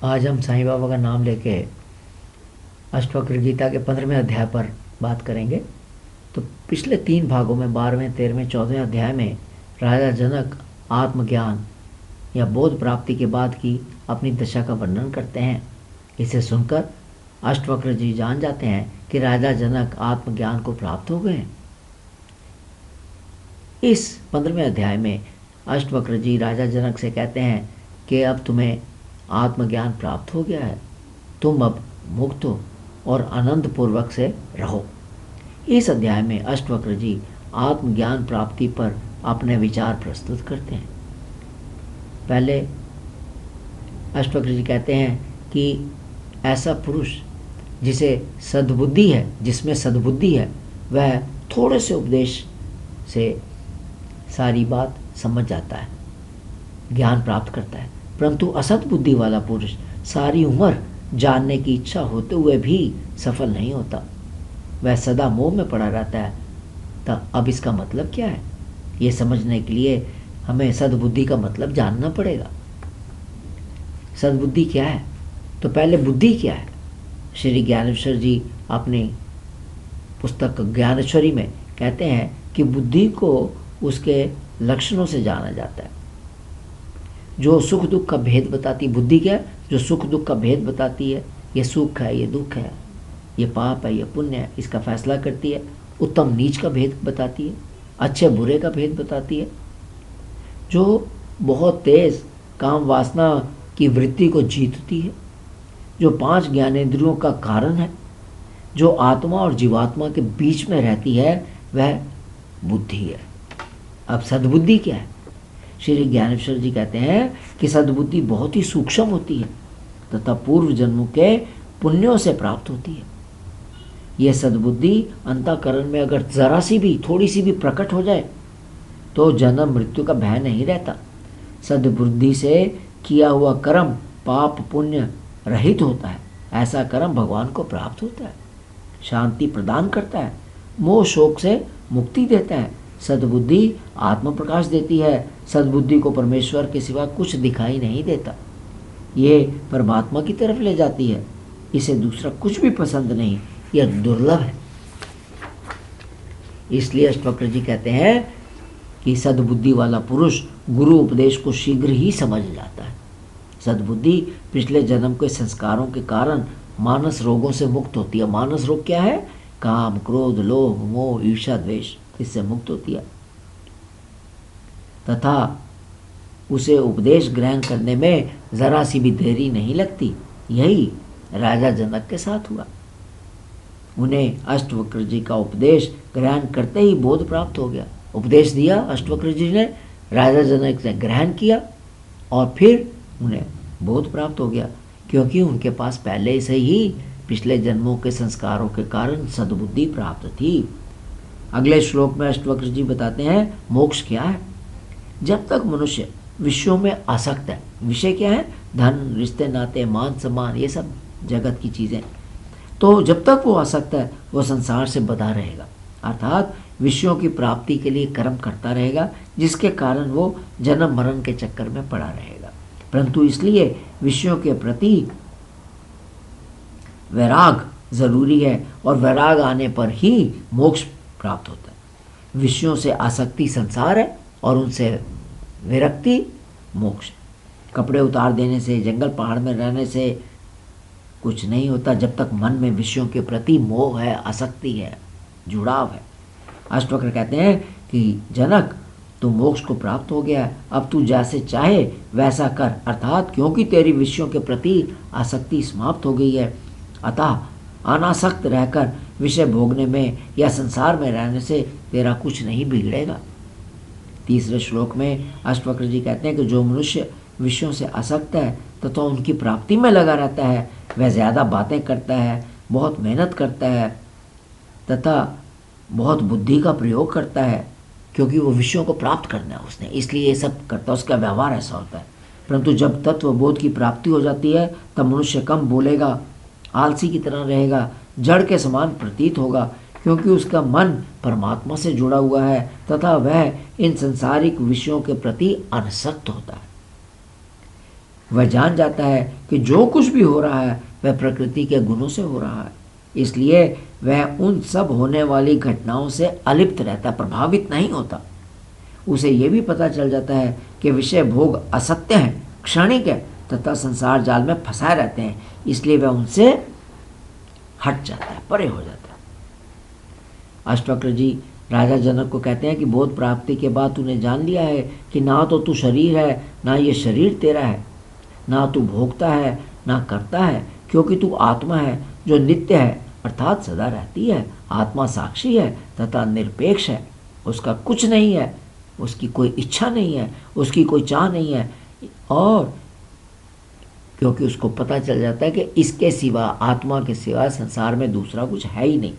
आज हम साईं बाबा का नाम लेके अष्टवक्र गीता के 15वें अध्याय पर बात करेंगे। तो पिछले 3 भागों में 12वें, 13वें, 14वें अध्याय में राजा जनक आत्मज्ञान या बोध प्राप्ति के बाद की अपनी दशा का वर्णन करते हैं। इसे सुनकर अष्टवक्र जी जान जाते हैं कि राजा जनक आत्मज्ञान को प्राप्त हो गए हैं। इस 15वें अध्याय में अष्टवक्र जी राजा जनक से कहते हैं कि अब तुम्हें आत्मज्ञान प्राप्त हो गया है, तुम अब मुक्त हो और आनंद पूर्वक से रहो। इस अध्याय में अष्टवक्र जी आत्मज्ञान प्राप्ति पर अपने विचार प्रस्तुत करते हैं। पहले अष्टवक्र जी कहते हैं कि ऐसा पुरुष जिसमें सद्बुद्धि है, वह थोड़े से उपदेश से सारी बात समझ जाता है, ज्ञान प्राप्त करता है। परंतु असत बुद्धि वाला पुरुष सारी उम्र जानने की इच्छा होते हुए भी सफल नहीं होता, वह सदा मोह में पड़ा रहता है। तो अब इसका मतलब क्या है, ये समझने के लिए हमें सद्बुद्धि का मतलब जानना पड़ेगा। सद्बुद्धि क्या है? तो पहले बुद्धि क्या है? श्री ज्ञानेश्वर जी अपनी पुस्तक ज्ञानेश्वरी में कहते हैं कि बुद्धि को उसके लक्षणों से जाना जाता है। जो सुख दुख का भेद बताती, बुद्धि क्या है? जो सुख दुख का भेद बताती है, ये सुख है, ये दुख है, ये पाप है, ये पुण्य है, इसका फैसला करती है। उत्तम नीच का भेद बताती है, अच्छे बुरे का भेद बताती है। जो बहुत तेज काम वासना की वृत्ति को जीतती है, जो 5 ज्ञानेंद्रियों का कारण है, जो आत्मा और जीवात्मा के बीच में रहती है, वह बुद्धि है। अब सद्बुद्धि क्या है? श्री ज्ञानेश्वर जी कहते हैं कि सद्बुद्धि बहुत ही सूक्ष्म होती है तथा पूर्व जन्मों के पुण्यों से प्राप्त होती है। यह सद्बुद्धि अंतःकरण में अगर जरा सी भी, थोड़ी सी भी प्रकट हो जाए तो जन्म मृत्यु का भय नहीं रहता। सद्बुद्धि से किया हुआ कर्म पाप पुण्य रहित होता है। ऐसा कर्म भगवान को प्राप्त होता है, शांति प्रदान करता है, मोह शोक से मुक्ति देता है। सद्बुद्धि आत्म प्रकाश देती है। सद्बुद्धि को परमेश्वर के सिवा कुछ दिखाई नहीं देता, ये परमात्मा की तरफ ले जाती है। इसे दूसरा कुछ भी पसंद नहीं, यह दुर्लभ है। इसलिए अष्टवक्र जी कहते हैं कि सद्बुद्धि वाला पुरुष गुरु उपदेश को शीघ्र ही समझ जाता है। सद्बुद्धि पिछले जन्म के संस्कारों के कारण मानस रोगों से मुक्त होती है। मानस रोग क्या है? काम, क्रोध, लोभ, मोह, ईर्ष्या, द्वेष, इससे मुक्त होती है तथा उसे उपदेश ग्रहण करने में जरा सी भी देरी नहीं लगती। यही राजा जनक के साथ हुआ। उन्हें अष्टवक्र जी का उपदेश ग्रहण करते ही बोध प्राप्त हो गया। उपदेश दिया अष्टवक्र जी ने, राजा जनक ने ग्रहण किया और फिर उन्हें बोध प्राप्त हो गया, क्योंकि उनके पास पहले से ही पिछले जन्मों के संस्कारों के कारण सद्बुद्धि प्राप्त थी। अगले श्लोक में अष्टवक्र जी बताते हैं मोक्ष क्या है। जब तक मनुष्य विषयों में आसक्त है, विषय क्या है? धन, रिश्ते नाते, मान सम्मान, ये सब जगत की चीज़ें। तो जब तक वो आसक्त है, वो संसार से बंधा रहेगा, अर्थात विषयों की प्राप्ति के लिए कर्म करता रहेगा, जिसके कारण वो जन्म मरण के चक्कर में पड़ा रहेगा। परंतु इसलिए विषयों के प्रति वैराग जरूरी है और वैराग आने पर ही मोक्ष प्राप्त होता है। विषयों से आसक्ति संसार है और उनसे विरक्ति मोक्ष है। कपड़े उतार देने से, जंगल पहाड़ में रहने से कुछ नहीं होता जब तक मन में विषयों के प्रति मोह है, आसक्ति है, जुड़ाव है। अष्टवक्र कहते हैं कि जनक, तू मोक्ष को प्राप्त हो गया है, अब तू जैसे चाहे वैसा कर, अर्थात क्योंकि तेरी विषयों के प्रति आसक्ति समाप्त हो गई है, अतः अनासक्त रहकर विषय भोगने में या संसार में रहने से तेरा कुछ नहीं बिगड़ेगा। तीसरे श्लोक में अष्टवक्र जी कहते हैं कि जो मनुष्य विषयों से आसक्त है तथा उनकी प्राप्ति में लगा रहता है, वह ज़्यादा बातें करता है, बहुत मेहनत करता है तथा बहुत बुद्धि का प्रयोग करता है, क्योंकि वो विषयों को प्राप्त करना है उसने, इसलिए ये सब करता है, उसका व्यवहार ऐसा होता है। परंतु जब तत्वबोध की प्राप्ति हो जाती है तब मनुष्य कम बोलेगा, आलसी की तरह रहेगा, जड़ के समान प्रतीत होगा, क्योंकि उसका मन परमात्मा से जुड़ा हुआ है तथा वह इन संसारिक विषयों के प्रति अनासक्त होता है। वह जान जाता है कि जो कुछ भी हो रहा है वह प्रकृति के गुणों से हो रहा है, इसलिए वह उन सब होने वाली घटनाओं से अलिप्त रहता, प्रभावित नहीं होता। उसे यह भी पता चल जाता है कि विषय भोग असत्य हैं, क्षणिक है तथा संसार जाल में फंसाए रहते हैं, इसलिए वह उनसे हट जाता है, परे हो जाता है। अष्टवक्र जी राजा जनक को कहते हैं कि बोध प्राप्ति के बाद तूने जान लिया है कि ना तो तू शरीर है, ना ये शरीर तेरा है, ना तू भोगता है ना करता है, क्योंकि तू आत्मा है जो नित्य है अर्थात सदा रहती है। आत्मा साक्षी है तथा निरपेक्ष है, उसका कुछ नहीं है, उसकी कोई इच्छा नहीं है, उसकी कोई चाह नहीं है, और क्योंकि उसको पता चल जाता है कि इसके सिवा, आत्मा के सिवा संसार में दूसरा कुछ है ही नहीं।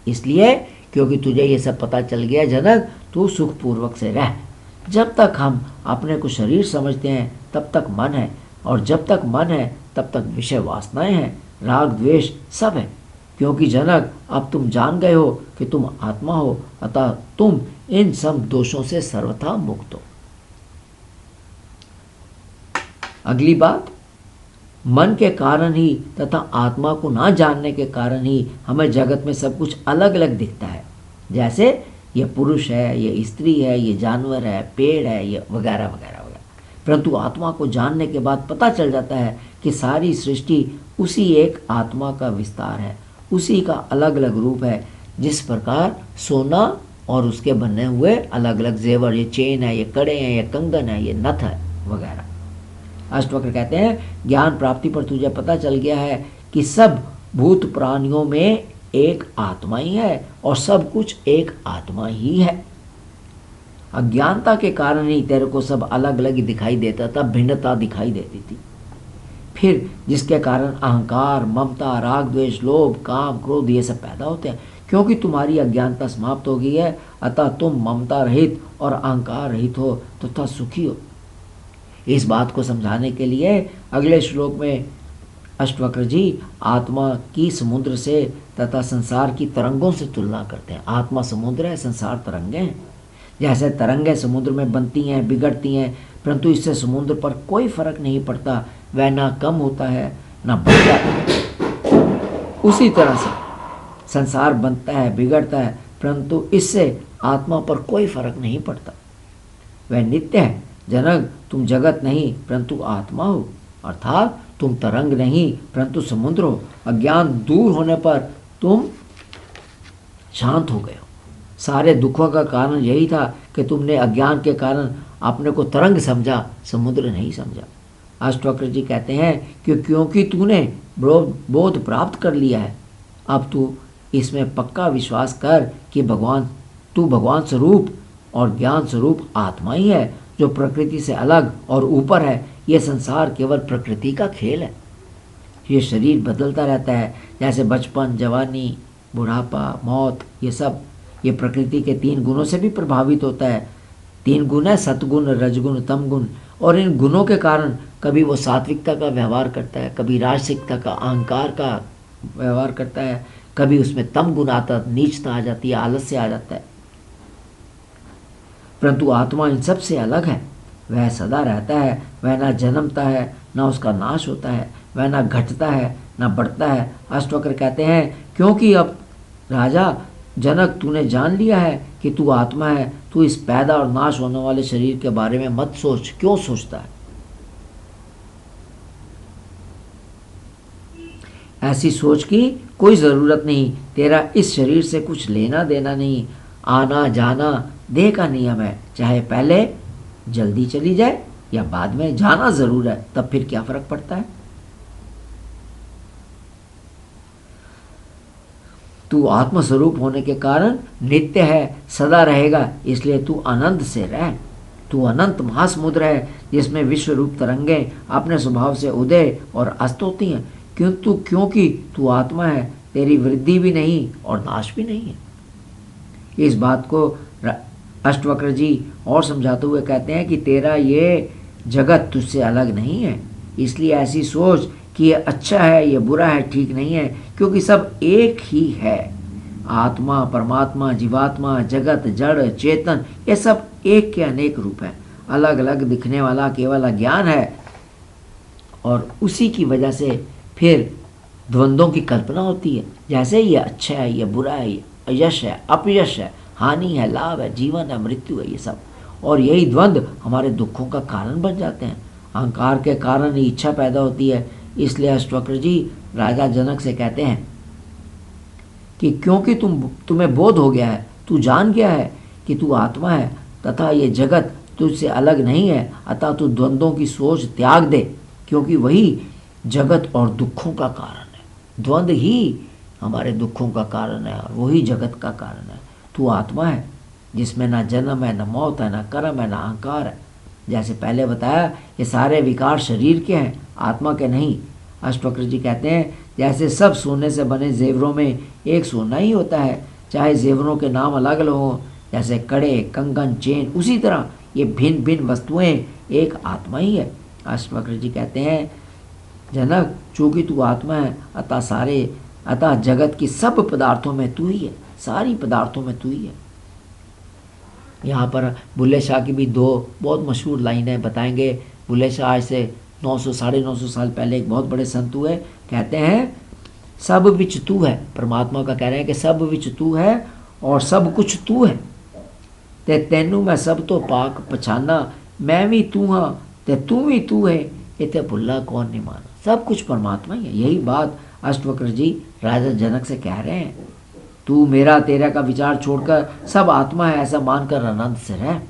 इसलिए क्योंकि तुझे ये सब पता चल गया जनक, तू सुखपूर्वक से रह। जब तक हम अपने को शरीर समझते हैं तब तक मन है, और जब तक मन है तब तक विषय वासनाएं हैं, राग द्वेष सब है। क्योंकि जनक अब तुम जान गए हो कि तुम आत्मा हो, अतः तुम इन सब दोषों से सर्वथा मुक्त हो। अगली बात, मन के कारण ही तथा आत्मा को ना जानने के कारण ही हमें जगत में सब कुछ अलग अलग दिखता है। जैसे ये पुरुष है, ये स्त्री है, ये जानवर है, पेड़ है, ये वगैरह वगैरह वगैरह। परंतु आत्मा को जानने के बाद पता चल जाता है कि सारी सृष्टि उसी एक आत्मा का विस्तार है, उसी का अलग अलग रूप है। जिस प्रकार सोना और उसके बने हुए अलग अलग जेवर, ये चेन है, ये कड़े हैं, ये कंगन है, ये नथ है वगैरह। अष्टवक्र कहते हैं ज्ञान प्राप्ति पर तुझे पता चल गया है कि सब भूत प्राणियों में एक आत्मा ही है और सब कुछ एक आत्मा ही है। अज्ञानता के कारण ही तेरे को सब अलग अलग ही दिखाई देता था, भिन्नता दिखाई देती थी। फिर जिसके कारण अहंकार, ममता, राग द्वेष, लोभ, काम, क्रोध ये सब पैदा होते हैं। क्योंकि तुम्हारी अज्ञानता समाप्त हो गई है, अतः तुम ममता रहित और अहंकार रहित हो तथा सुखी हो। इस बात को समझाने के लिए अगले श्लोक में अष्टवक्र जी आत्मा की समुद्र से तथा संसार की तरंगों से तुलना करते हैं। आत्मा समुद्र है, संसार तरंगे हैं। जैसे तरंगें समुद्र में बनती हैं, बिगड़ती हैं, परंतु इससे समुद्र पर कोई फर्क नहीं पड़ता, वह ना कम होता है ना बढ़ता है। उसी तरह से संसार बनता है, बिगड़ता है, परंतु इससे आत्मा पर कोई फर्क नहीं पड़ता, वह नित्य है। जनक तुम जगत नहीं परंतु आत्मा हो, अर्थात तुम तरंग नहीं परंतु समुद्र हो। अज्ञान दूर होने पर तुम शांत हो गए हो। सारे दुखों का कारण यही था कि तुमने अज्ञान के कारण अपने को तरंग समझा, समुद्र नहीं समझा। अष्टवक्र जी कहते हैं कि क्योंकि तूने बोध प्राप्त कर लिया है, अब तू इसमें पक्का विश्वास कर कि तू भगवान स्वरूप और ज्ञान स्वरूप आत्मा ही है, जो प्रकृति से अलग और ऊपर है। यह संसार केवल प्रकृति का खेल है। ये शरीर बदलता रहता है, जैसे बचपन, जवानी, बुढ़ापा, मौत, ये सब ये प्रकृति के 3 गुणों से भी प्रभावित होता है। 3 गुण है, सतगुण, रजगुण, तमगुण। और इन गुणों के कारण कभी वो सात्विकता का व्यवहार करता है, कभी राजसिकता का, अहंकार का व्यवहार करता है, कभी उसमें तम गुण आता, नीचता आ जाती है, आलस्य आ जाता है। परंतु आत्मा इन सब से अलग है, वह सदा रहता है, वह ना जन्मता है ना उसका नाश होता है, वह ना घटता है ना बढ़ता है। अष्टवक्र कहते हैं क्योंकि अब राजा जनक तूने जान लिया है कि तू आत्मा है, तू इस पैदा और नाश होने वाले शरीर के बारे में मत सोच। क्यों सोचता है? ऐसी सोच की कोई ज़रूरत नहीं। तेरा इस शरीर से कुछ लेना देना नहीं। आना जाना देह का नियम है, चाहे पहले जल्दी चली जाए या बाद में, जाना ज़रूर है, तब फिर क्या फ़र्क पड़ता है। तू आत्मस्वरूप होने के कारण नित्य है, सदा रहेगा, इसलिए तू आनंद से रह। तू अनंत महासमुद्र है जिसमें विश्व रूप तरंगें अपने स्वभाव से उदय और अस्त होती हैं। क्योंकि तू आत्मा है, तेरी वृद्धि भी नहीं और नाश भी नहीं है। इस बात को अष्टवक्र जी और समझाते हुए कहते हैं कि तेरा ये जगत तुझसे अलग नहीं है, इसलिए ऐसी सोच कि ये अच्छा है, ये बुरा है, ठीक नहीं है, क्योंकि सब एक ही है। आत्मा, परमात्मा, जीवात्मा, जगत, जड़, चेतन, ये सब एक के अनेक रूप है। अलग अलग दिखने वाला केवल अज्ञान है। और उसी की वजह से फिर द्वंद्वों की कल्पना होती है। जैसे ये अच्छा है, ये बुरा है, ये यश है, अपयश है, हानि है, लाभ है, जीवन है, मृत्यु है, ये सब। और यही द्वंद्व हमारे दुखों का कारण बन जाते हैं। अहंकार के कारण ही इच्छा पैदा होती है। इसलिए अष्टवक्र जी राजा जनक से कहते हैं कि क्योंकि तुम्हें बोध हो गया है, तू जान गया है कि तू आत्मा है तथा ये जगत तुझसे अलग नहीं है, अतः तू द्वंद्वों की सोच त्याग दे, क्योंकि वही जगत और दुखों का कारण है। द्वंद्व ही हमारे दुखों का कारण है और वही जगत का कारण है। तू आत्मा है जिसमें ना जन्म है, ना मौत है, ना कर्म है, ना अहंकार है। जैसे पहले बताया, ये सारे विकार शरीर के हैं, आत्मा के नहीं। अष्टवक्र जी कहते हैं जैसे सब सोने से बने जेवरों में एक सोना ही होता है, चाहे जेवरों के नाम अलग अलग हों, जैसे कड़े, कंगन, चेन, उसी तरह ये भिन्न भिन्न वस्तुएं एक आत्मा ही है। अष्टवक्र जी कहते हैं जनक, चूंकि तू आत्मा है अतः जगत की सब पदार्थों में तू ही है, सारी पदार्थों में तू ही है। यहाँ पर बुल्ले शाह की भी दो बहुत मशहूर लाइनें बताएंगे। बुल्ले शाह आज से 900 950 साल पहले एक बहुत बड़े संत हुए, कहते हैं सब विच तू है। परमात्मा का कह रहे हैं कि सब विच तू है और सब कुछ तू है, ते तैनू मैं सब तो पाक पछाना, मैं भी तू हाँ ते तू भी तू है, इते भुल्ला कौन नहीं माना। सब कुछ परमात्मा ही है। यही बात अष्टवक्र जी राजा जनक से कह रहे हैं। तू मेरा तेरा का विचार छोड़कर सब आत्मा है ऐसा मानकर आनंद से रह,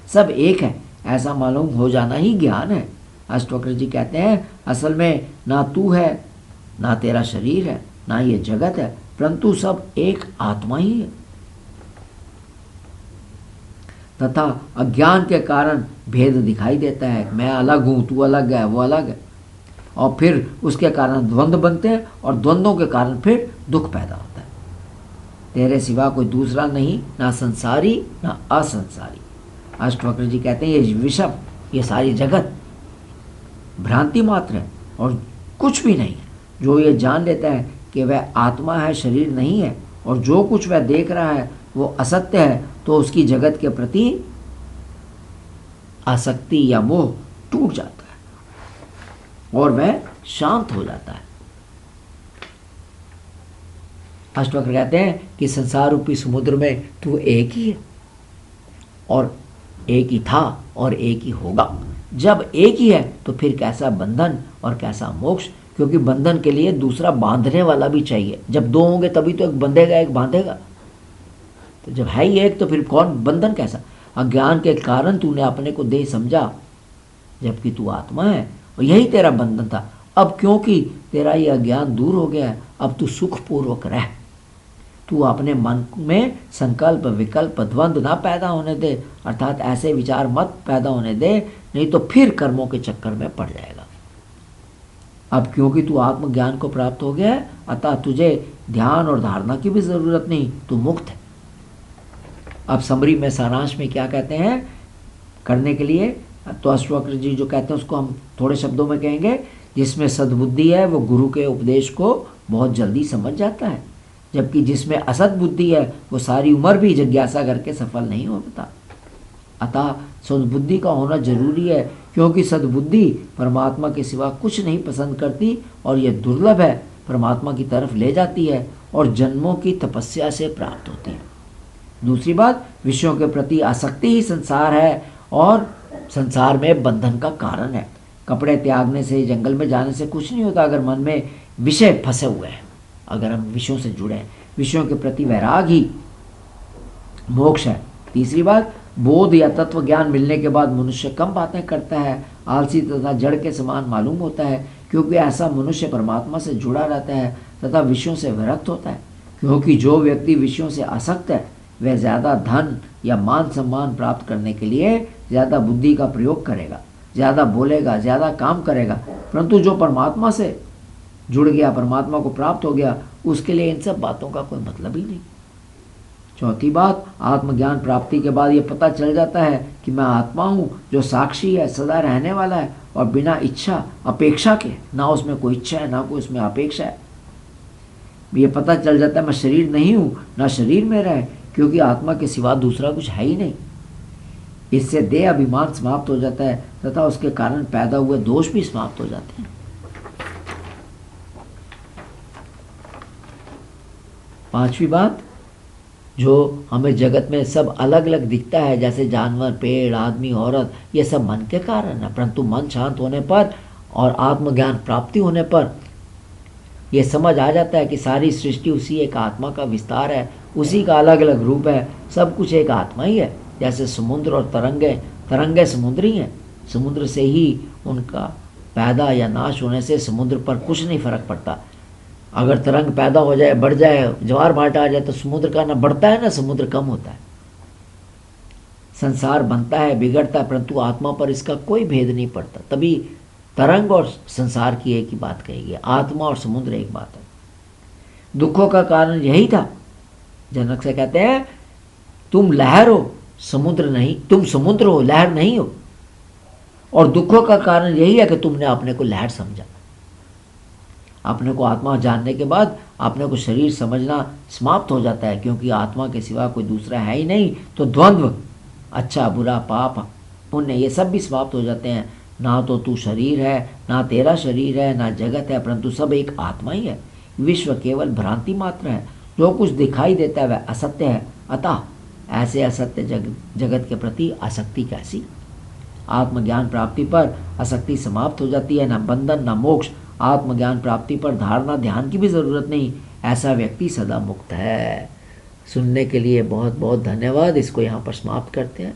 सब एक है ऐसा मालूम हो जाना ही ज्ञान है। अष्टवक्र जी कहते हैं असल में ना तू है, ना तेरा शरीर है, ना ये जगत है, परंतु सब एक आत्मा ही है। तथा अज्ञान के कारण भेद दिखाई देता है, मैं अलग हूँ, तू अलग है, वो अलग है, और फिर उसके कारण द्वंद्व बनते हैं और द्वंद्वों के कारण फिर दुख पैदा होता है। तेरे सिवा कोई दूसरा नहीं, ना संसारी ना असंसारी। अष्टवक्र जी कहते हैं ये विषम, ये सारी जगत भ्रांति मात्र है और कुछ भी नहीं है। जो ये जान लेता है कि वह आत्मा है, शरीर नहीं है, और जो कुछ वह देख रहा है वो असत्य है, तो उसकी जगत के प्रति आसक्ति या मोह टूट जाता है और वह शांत हो जाता है। अष्टवक्र कहते हैं कि संसार रूपी समुद्र में तू एक ही है और एक ही था और एक ही होगा। जब एक ही है तो फिर कैसा बंधन और कैसा मोक्ष, क्योंकि बंधन के लिए दूसरा बांधने वाला भी चाहिए। जब दो होंगे तभी तो एक बंधेगा एक बांधेगा, तो जब है ही एक तो फिर कौन बंधन कैसा। अज्ञान के कारण तूने अपने को देह समझा जबकि तू आत्मा है और यही तेरा बंधन था। अब क्योंकि तेरा ये अज्ञान दूर हो गया है, अब तू सुखपूर्वक रह। तू अपने मन में संकल्प विकल्प द्वंद्व ना पैदा होने दे, अर्थात ऐसे विचार मत पैदा होने दे, नहीं तो फिर कर्मों के चक्कर में पड़ जाएगा। अब क्योंकि तू आत्मज्ञान को प्राप्त हो गया है, अतः तुझे ध्यान और धारणा की भी जरूरत नहीं, तू मुक्त है। अब समरी में सारांश में क्या कहते हैं करने के लिए, तो अष्टवक्र जी जो कहते हैं उसको हम थोड़े शब्दों में कहेंगे। जिसमें सद्बुद्धि है वो गुरु के उपदेश को बहुत जल्दी समझ जाता है, जबकि जिसमें असद बुद्धि है वो सारी उम्र भी जिज्ञासा करके सफल नहीं हो पाता। अतः सद्बुद्धि का होना जरूरी है, क्योंकि सद्बुद्धि परमात्मा के सिवा कुछ नहीं पसंद करती और यह दुर्लभ है, परमात्मा की तरफ ले जाती है और जन्मों की तपस्या से प्राप्त होती है। दूसरी बात, विषयों के प्रति आसक्ति ही संसार है और संसार में बंधन का कारण है। कपड़े त्यागने से, जंगल में जाने से कुछ नहीं होता अगर मन में विषय फंसे हुए हैं, अगर हम विषयों से जुड़े हैं। विषयों के प्रति वैराग ही मोक्ष है। तीसरी बात, बोध या तत्व ज्ञान मिलने के बाद मनुष्य कम बातें करता है, आलसी तथा जड़ के समान मालूम होता है, क्योंकि ऐसा मनुष्य परमात्मा से जुड़ा रहता है तथा विषयों से विरक्त होता है। क्योंकि जो व्यक्ति विषयों से आसक्त है वह ज़्यादा धन या मान सम्मान प्राप्त करने के लिए ज़्यादा बुद्धि का प्रयोग करेगा, ज़्यादा बोलेगा, ज़्यादा काम करेगा, परंतु जो परमात्मा से जुड़ गया, परमात्मा को प्राप्त हो गया, उसके लिए इन सब बातों का कोई मतलब ही नहीं। चौथी बात, आत्मज्ञान प्राप्ति के बाद ये पता चल जाता है कि मैं आत्मा हूँ जो साक्षी है, सदा रहने वाला है और बिना इच्छा अपेक्षा के, ना उसमें कोई इच्छा है ना कोई उसमें अपेक्षा है। ये पता चल जाता है मैं शरीर नहीं हूँ ना शरीर मेरा है, क्योंकि आत्मा के सिवा दूसरा कुछ है ही नहीं। इससे देह अभिमान समाप्त हो जाता है तथा उसके कारण पैदा हुए दोष भी समाप्त हो जाते हैं। पांचवी बात, जो हमें जगत में सब अलग अलग दिखता है, जैसे जानवर, पेड़, आदमी, औरत, ये सब मन के कारण है। परंतु मन शांत होने पर और आत्मज्ञान प्राप्ति होने पर ये समझ आ जाता है कि सारी सृष्टि उसी एक आत्मा का विस्तार है, उसी का अलग अलग रूप है, सब कुछ एक आत्मा ही है। जैसे समुद्र और तरंगें, तरंगें समुद्र ही हैं, समुद्र से ही उनका पैदा या नाश होने से समुद्र पर कुछ नहीं फर्क पड़ता। अगर तरंग पैदा हो जाए, बढ़ जाए, ज्वार भाटा आ जाए, तो समुद्र का ना बढ़ता है ना समुद्र कम होता है। संसार बनता है, बिगड़ता है, परंतु आत्मा पर इसका कोई भेद नहीं पड़ता। तभी तरंग और संसार की एक ही बात कही गई, आत्मा और समुद्र एक बात है। दुखों का कारण यही था। जनक से कहते हैं तुम लहर हो, समुद्र नहीं, तुम समुद्र हो, लहर नहीं हो। और दुखों का कारण यही है कि तुमने अपने को लहर समझा। अपने को आत्मा जानने के बाद अपने को शरीर समझना समाप्त हो जाता है, क्योंकि आत्मा के सिवा कोई दूसरा है ही नहीं। तो द्वंद्व, अच्छा बुरा, पाप पुण्य, ये सब भी समाप्त हो जाते हैं। ना तो तू शरीर है, ना तेरा शरीर है, ना जगत है, परंतु सब एक आत्मा ही है। विश्व केवल भ्रांति मात्र है, जो कुछ दिखाई देता है वह असत्य है। अतः ऐसे असत्य जगत के प्रति आसक्ति कैसी। आत्मज्ञान प्राप्ति पर आसक्ति समाप्त हो जाती है, ना बंधन ना मोक्ष। आत्मज्ञान प्राप्ति पर धारणा ध्यान की भी जरूरत नहीं, ऐसा व्यक्ति सदा मुक्त है। सुनने के लिए बहुत बहुत धन्यवाद। इसको यहाँ पर समाप्त करते हैं।